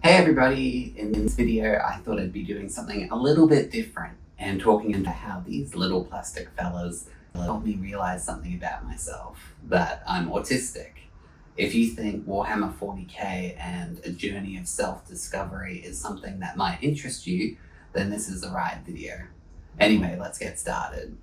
Hey everybody, in this video I thought I'd be doing something a little bit different and talking into how these little plastic fellas helped me realize something about myself, that I'm autistic. If you think Warhammer 40k and a journey of self-discovery is something that might interest you, then this is the right video. Anyway, let's get started.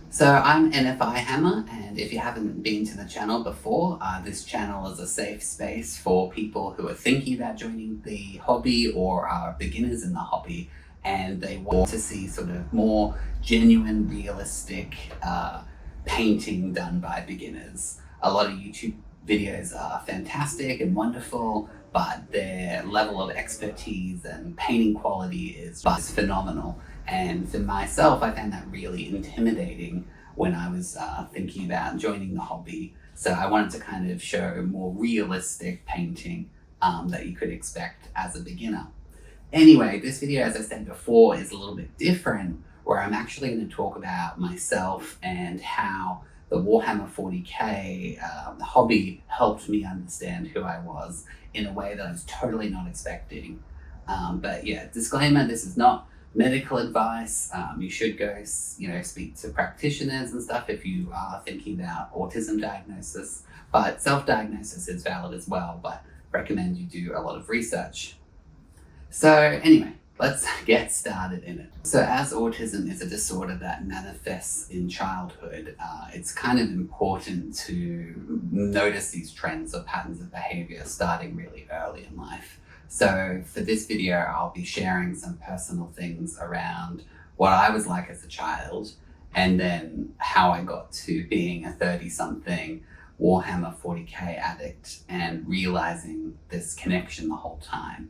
So I'm NFI Hammer, and if you haven't been to the channel before, this channel is a safe space for people who are thinking about joining the hobby or are beginners in the hobby, and they want to see sort of more genuine, realistic painting done by beginners. A lot of YouTube videos are fantastic and wonderful, but their level of expertise and painting quality is just phenomenal. And for myself, I found that really intimidating when I was thinking about joining the hobby. So I wanted to kind of show more realistic painting that you could expect as a beginner. Anyway, this video, as I said before, is a little bit different, where I'm actually going to talk about myself and how the Warhammer 40k hobby helped me understand who I was in a way that I was totally not expecting. But yeah, disclaimer, this is not medical advice. You should go, speak to practitioners and stuff if you are thinking about autism diagnosis. But self-diagnosis is valid as well, but recommend you do a lot of research. So anyway, let's get started in it. So as autism is a disorder that manifests in childhood, it's kind of important to notice these trends or patterns of behavior starting really early in life. So for this video, I'll be sharing some personal things around what I was like as a child, and then how I got to being a 30-something Warhammer 40k addict and realizing this connection the whole time.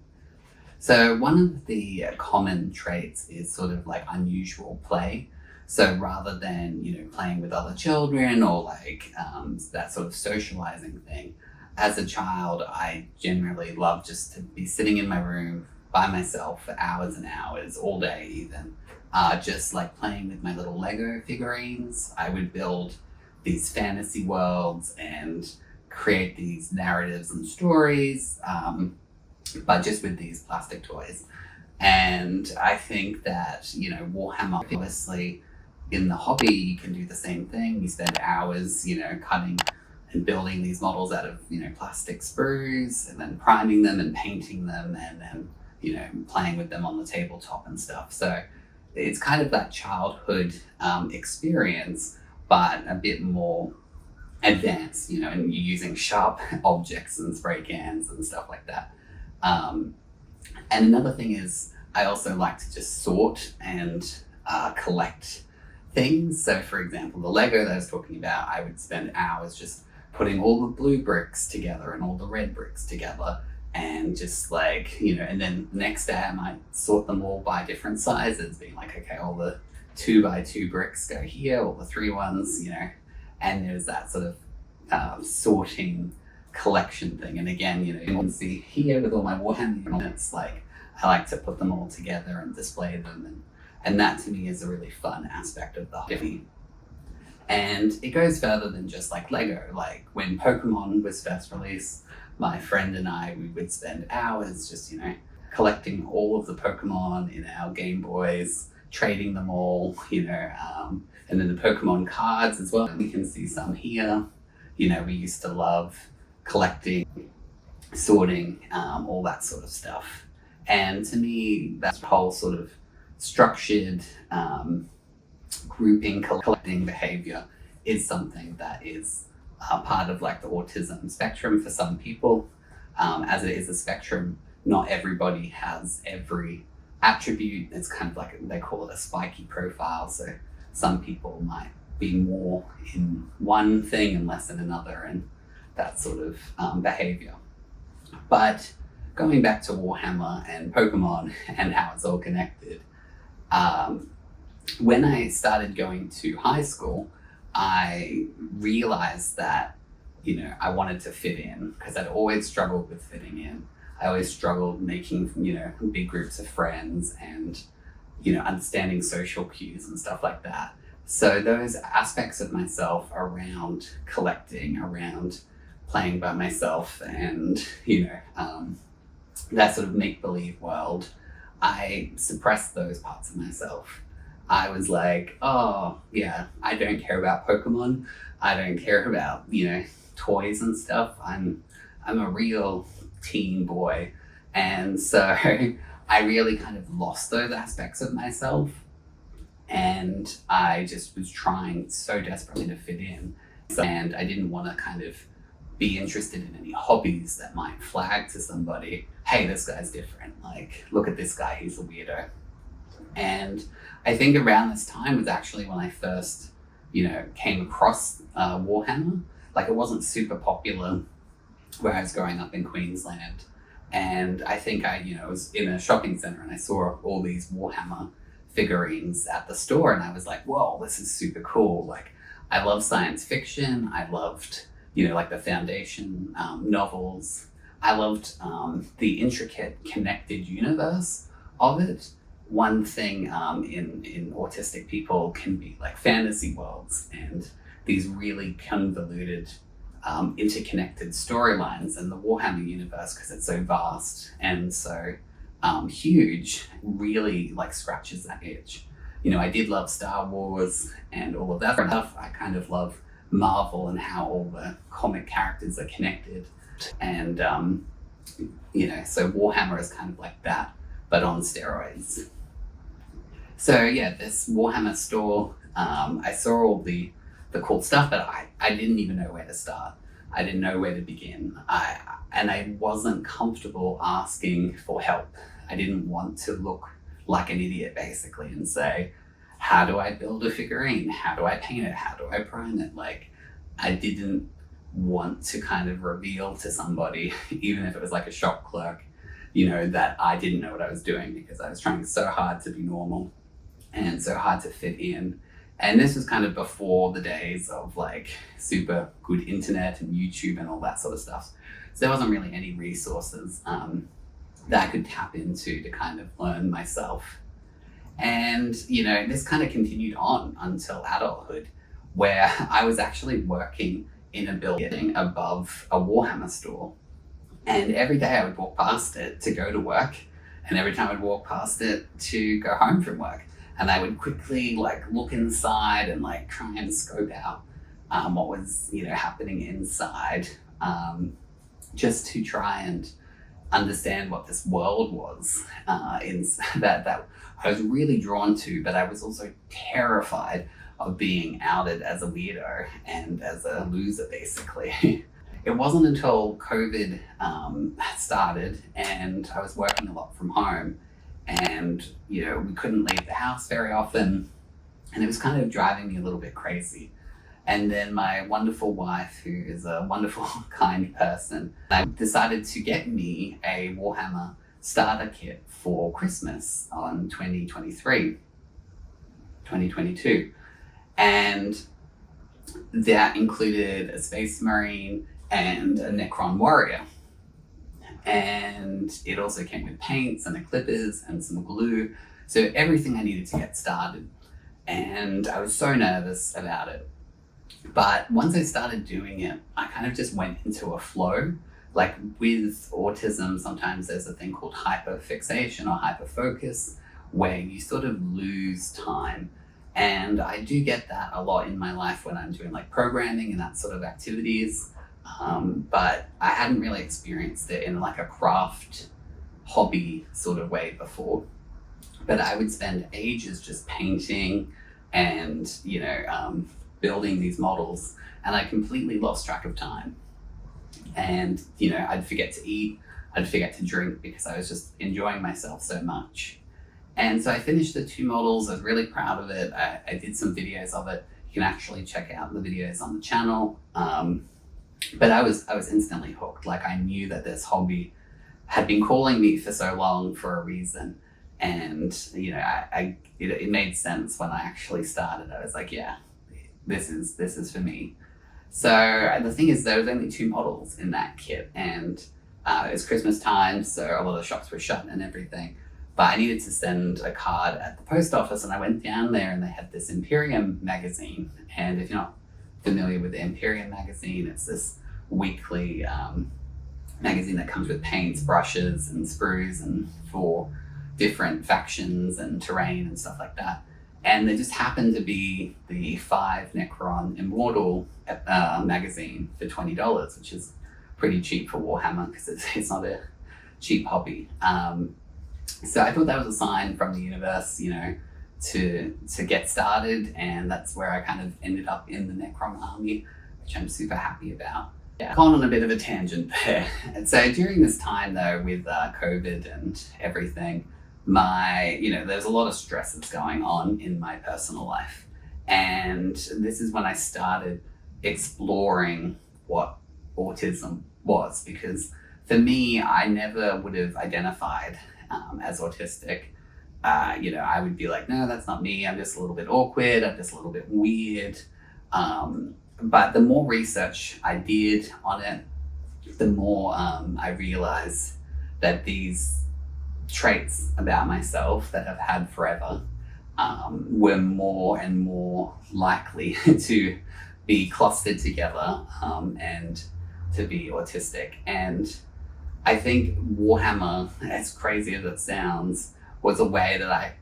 So one of the common traits is sort of like unusual play. So rather than, playing with other children or like that sort of socializing thing, as a child, I generally loved just to be sitting in my room by myself for hours and hours, all day even, just like playing with my little Lego figurines. I would build these fantasy worlds and create these narratives and stories, but just with these plastic toys. And I think that, Warhammer, obviously in the hobby, you can do the same thing. You spend hours, cutting and building these models out of, plastic sprues and then priming them and painting them and then, playing with them on the tabletop and stuff. So it's kind of that childhood experience, but a bit more advanced, and you're using sharp objects and spray cans and stuff like that. And another thing is I also like to just sort and collect things. So for example, the Lego that I was talking about, I would spend hours just putting all the blue bricks together and all the red bricks together, and just like, and then the next day I might sort them all by different sizes, being like, okay, all the 2x2 bricks go here, all the 3 ones, and there's that sort of sorting collection thing. And again, you can see here with all my Warhammer units, like I like to put them all together and display them, and that to me is a really fun aspect of the hobby. And it goes further than just like Lego. Like when Pokemon was first released, my friend and I, we would spend hours just, collecting all of the Pokemon in our Game Boys, trading them all, and then the Pokemon cards as well. We can see some here. We used to love collecting, sorting, all that sort of stuff. And to me, that whole sort of structured grouping, collecting behavior is something that is part of like the autism spectrum for some people. As it is a spectrum, not everybody has every attribute. It's kind of like, they call it a spiky profile. So some people might be more in one thing and less in another, and that sort of behavior. But going back to Warhammer and Pokemon and how it's all connected, when I started going to high school, I realized that, I wanted to fit in, because I'd always struggled with fitting in. I always struggled making, big groups of friends and, understanding social cues and stuff like that. So those aspects of myself around collecting, around playing by myself, and that sort of make-believe world, I suppressed those parts of myself. I was like, oh yeah, I don't care about Pokemon. I don't care about, toys and stuff. I'm a real teen boy. And so I really kind of lost those aspects of myself. And I just was trying so desperately to fit in. And I didn't want to kind of be interested in any hobbies that might flag to somebody, hey, this guy's different. Like, look at this guy, he's a weirdo. And I think around this time was actually when I first, came across Warhammer. Like, it wasn't super popular where I was growing up in Queensland. And I think I was in a shopping center and I saw all these Warhammer figurines at the store, and I was like, whoa, this is super cool. Like, I love science fiction. I loved, like the Foundation novels. I loved the intricate connected universe of it. One thing in autistic people can be like fantasy worlds and these really convoluted interconnected storylines, and the Warhammer universe, because it's so vast and so huge, really like scratches that itch. I did love Star Wars and all of that stuff. I kind of love Marvel and how all the comic characters are connected. And, so Warhammer is kind of like that, but on steroids. So yeah, this Warhammer store, I saw all the cool stuff, but I didn't even know where to start. I didn't know where to begin. And I wasn't comfortable asking for help. I didn't want to look like an idiot, basically, and say, how do I build a figurine? How do I paint it? How do I prime it? Like, I didn't want to kind of reveal to somebody, even if it was like a shop clerk, that I didn't know what I was doing, because I was trying so hard to be normal and so hard to fit in. And this was kind of before the days of like super good internet and YouTube and all that sort of stuff. So there wasn't really any resources that I could tap into to kind of learn myself. And, this kind of continued on until adulthood, where I was actually working in a building above a Warhammer store. And every day I would walk past it to go to work, and every time I'd walk past it to go home from work. And I would quickly like look inside and like try and scope out what was, happening inside, just to try and understand what this world was that I was really drawn to, but I was also terrified of being outed as a weirdo and as a loser, basically. It wasn't until COVID started and I was working a lot from home, and we couldn't leave the house very often, and it was kind of driving me a little bit crazy. And then my wonderful wife, who is a wonderful, kind person, decided to get me a Warhammer starter kit for Christmas on 2022. And that included a Space Marine and a Necron warrior. And it also came with paints and the clippers and some glue. So everything I needed to get started. And I was so nervous about it. But once I started doing it, I kind of just went into a flow. Like with autism, sometimes there's a thing called hyperfixation or hyperfocus, where you sort of lose time. And I do get that a lot in my life when I'm doing like programming and that sort of activities. But I hadn't really experienced it in like a craft hobby sort of way before. But I would spend ages just painting and, building these models, and I completely lost track of time. And, I'd forget to eat, I'd forget to drink, because I was just enjoying myself so much. And so I finished the 2 models. I was really proud of it. I did some videos of it. You can actually check out the videos on the channel. But I was instantly hooked. Like, I knew that this hobby had been calling me for so long for a reason. And, it made sense when I actually started. I was like, yeah, this is for me. So the thing is, there was only 2 models in that kit, and it was Christmas time, so a lot of shops were shut and everything. but I needed to send a card at the post office, and I went down there and they had this Imperium magazine. And if you're not familiar with the Imperium magazine, it's this weekly magazine that comes with paints, brushes, and sprues, and for different factions and terrain and stuff like that. And there just happened to be the 5 Necron Immortal magazine for $20, which is pretty cheap for Warhammer because it's not a cheap hobby. So I thought that was a sign from the universe, you know, to get started, and that's where I kind of ended up in the Necron army, which I'm super happy about. Yeah, gone on a bit of a tangent there. And so during this time though, with COVID and everything, there's a lot of stresses going on in my personal life. And this is when I started exploring what autism was, because for me, I never would have identified as autistic. I would be like, no, that's not me. I'm just a little bit awkward. I'm just a little bit weird. But the more research I did on it, the more I realized that these traits about myself that I've had forever were more and more likely to be clustered together and to be autistic. And I think Warhammer, as crazy as it sounds, was a way that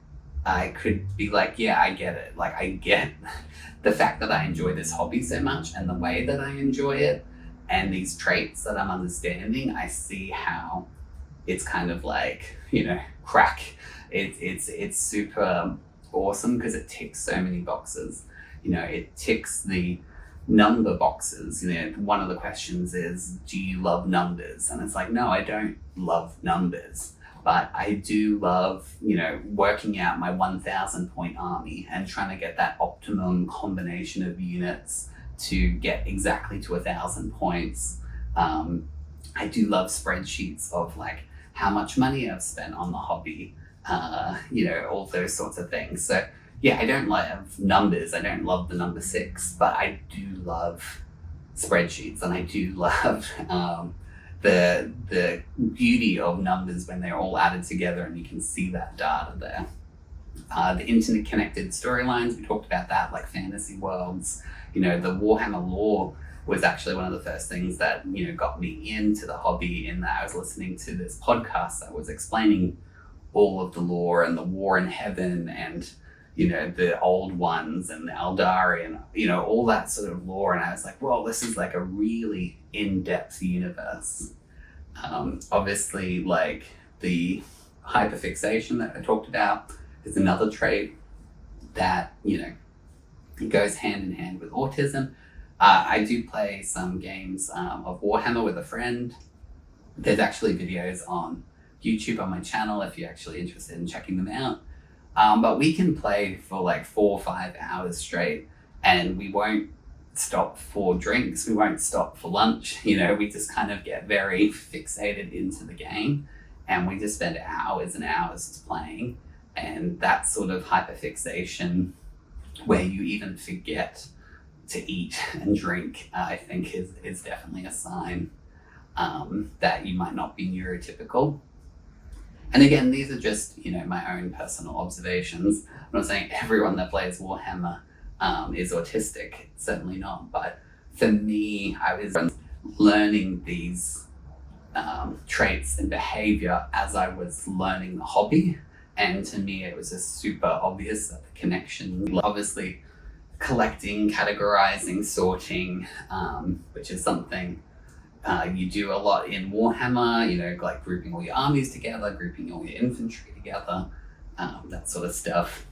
I could be like, yeah, I get it. Like, I get the fact that I enjoy this hobby so much and the way that I enjoy it and these traits that I'm understanding. I see how it's kind of like, crack. It's super awesome because it ticks so many boxes. It ticks the number boxes. One of the questions is, do you love numbers? And it's like, no, I don't love numbers. But I do love, working out my 1,000 point army and trying to get that optimum combination of units to get exactly to 1,000 points. I do love spreadsheets of like how much money I've spent on the hobby, all those sorts of things. So yeah, I don't love numbers. I don't love the number 6, but I do love spreadsheets, and I do love the beauty of numbers when they're all added together and you can see that data there. The internet connected storylines, we talked about that, like fantasy worlds. The Warhammer lore was actually one of the first things that got me into the hobby, in that I was listening to this podcast that was explaining all of the lore and the war in heaven and the old ones and the Eldari and all that sort of lore, and I was like, well, this is like a really in-depth universe. Obviously, like the hyperfixation that I talked about is another trait that it goes hand in hand with autism. I do play some games of Warhammer with a friend. There's actually videos on YouTube on my channel if you're actually interested in checking them out. But we can play for like 4 or 5 hours straight, and we won't stop for drinks. We won't stop for lunch. We just kind of get very fixated into the game, and we just spend hours and hours playing. And that sort of hyperfixation, where you even forget to eat and drink, I think is definitely a sign that you might not be neurotypical. And again, these are just, my own personal observations. I'm not saying everyone that plays Warhammer is autistic, certainly not. But for me, I was learning these traits and behavior as I was learning the hobby. And to me, it was just super obvious that the connection, obviously collecting, categorizing, sorting, which is something you do a lot in Warhammer, like grouping all your armies together, grouping all your infantry together, that sort of stuff.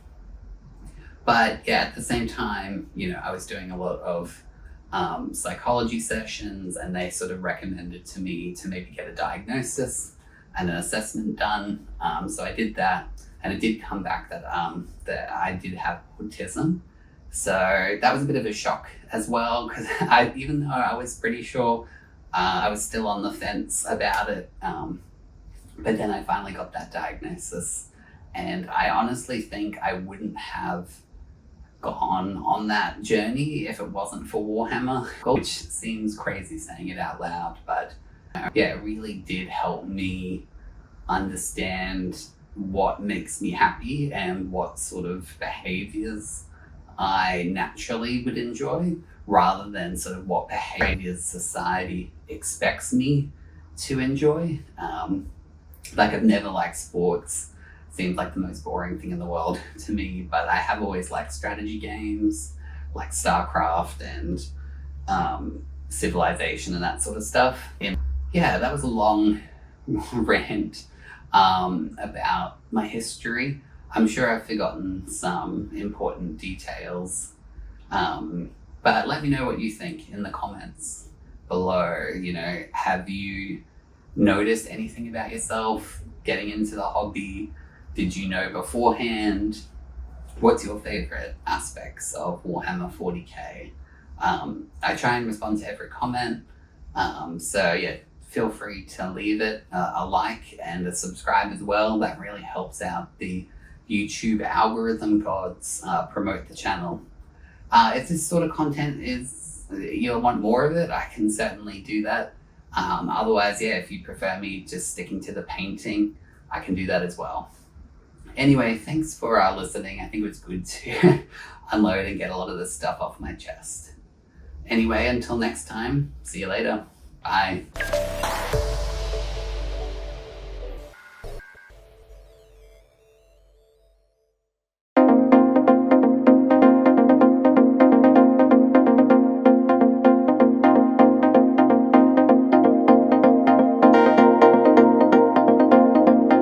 But yeah, at the same time, I was doing a lot of psychology sessions, and they sort of recommended to me to maybe get a diagnosis and an assessment done. So I did that, and it did come back that I did have autism. So that was a bit of a shock as well, because even though I was pretty sure, I was still on the fence about it. But then I finally got that diagnosis, and I honestly think I wouldn't have gone on that journey if it wasn't for Warhammer, which seems crazy saying it out loud, but yeah, it really did help me understand what makes me happy and what sort of behaviors I naturally would enjoy, rather than sort of what behaviors society expects me to enjoy. Like, I've never liked sports. Seems like the most boring thing in the world to me, but I have always liked strategy games like StarCraft and Civilization and that sort of stuff. And yeah, that was a long rant about my history. I'm sure I've forgotten some important details, but let me know what you think in the comments below. You know, have you noticed anything about yourself getting into the hobby? Did you know beforehand? What's your favorite aspects of Warhammer 40k? I try and respond to every comment, so yeah, feel free to leave it a like and a subscribe as well. That really helps out the YouTube algorithm gods promote the channel. If this sort of content is, you'll want more of it, I can certainly do that. Otherwise, yeah, if you prefer me just sticking to the painting, I can do that as well. Anyway, thanks for listening. I think it was good to unload and get a lot of this stuff off my chest. Anyway, until next time, see you later. Bye.